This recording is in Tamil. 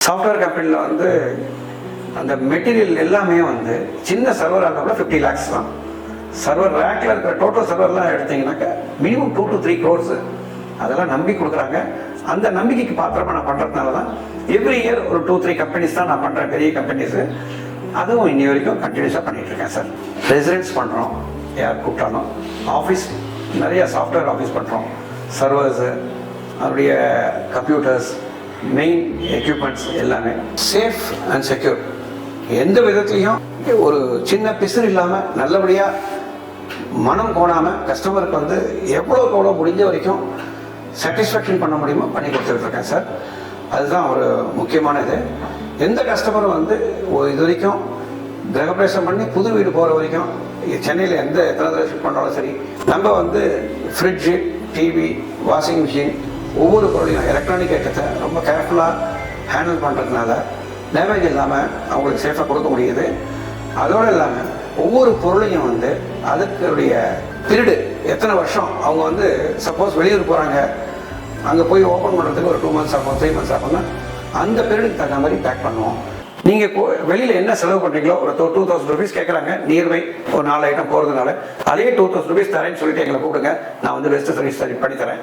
சாஃப்ட்வேர் கம்பெனியில் வந்து அந்த மெட்டீரியல் எல்லாமே வந்து சின்ன சர்வராக இருந்தால் கூட 50 lakhs தான். சர்வர் ரேக்கில் இருக்கிற டோட்டல் சர்வர்லாம் எடுத்தீங்கன்னாக்கா மினிமம் 2 to 3 crores அதெல்லாம் நம்பி கொடுக்குறாங்க. அந்த நம்பிக்கைக்கு பாத்திரமாக நான் பண்ணுறதுனால தான் எவ்ரி இயர் ஒரு 2-3 கம்பெனிஸ் தான் நான் பண்ணுறேன், பெரிய கம்பெனிஸு. அதுவும் இன்னி வரைக்கும் கண்டினியூஸாக பண்ணிகிட்ருக்கேன் சார். ரெசிடென்ஸ் பண்ணுறோம், யார் கூப்பிட்டாலும். ஆஃபீஸ் நிறையா சாஃப்ட்வேர் ஆஃபீஸ் பண்ணுறோம். சர்வர்ஸு, அதனுடைய கம்ப்யூட்டர்ஸ், மெயின் எக்யூப்மெண்ட்ஸ் எல்லாமே சேஃப் அண்ட் செக்யூர். எந்த விதத்துலையும் ஒரு சின்ன பிசுறு இல்லாமல் நல்லபடியாக மனம் கோணாமல் கஸ்டமருக்கு வந்து எவ்வளோ முடிஞ்ச வரைக்கும் சாட்டிஸ்ஃபேக்ஷன் பண்ண முடியுமோ பண்ணி கொடுத்துட்ருக்கேன் சார். அதுதான் ஒரு முக்கியமான இது. எந்த கஸ்டமரும் வந்து இது வரைக்கும் கிரகப்பிரவேசம் பண்ணி புது வீடு போகிற வரைக்கும் சென்னையில் எத்தனை தடவை ஷிஃப்ட் பண்ணாலும் சரி, நம்ம வந்து ஃப்ரிட்ஜு, டிவி, வாஷிங் மிஷின் ஒவ்வொரு பொருளையும் எலக்ட்ரானிக் ஐட்டத்தை ரொம்ப கேர்ஃபுல்லாக ஹேண்டில் பண்ணுறதுனால டேமேஜ் இல்லாமல் அவங்களுக்கு சேஃபாக கொடுக்க முடியுது. அதோடு இல்லாமல் ஒவ்வொரு பொருளையும் வந்து அதுக்குடைய பீரியடு எத்தனை வருஷம் அவங்க வந்து சப்போஸ் வெளியூர் போகிறாங்க, அங்கே போய் ஓப்பன் பண்ணுறதுக்கு ஒரு 2 months ஆகும், 3 months ஆகும்னா அந்த பீரியடுக்கு தகுந்த மாதிரி பேக் பண்ணுவோம். நீங்கள் வெளியில் என்ன செலவு பண்ணுறீங்களோ ஒரு 2000 rupees கேட்குறாங்க, நியர்பை ஒரு 4 ஐட்டம் போகிறதுனால அதே 2000 rupees தரேன்னு சொல்லிட்டு எங்களை கூப்பிடுங்க, நான் வந்து பெஸ்ட்டு சர்வீஸ் பண்ணித்தரேன்.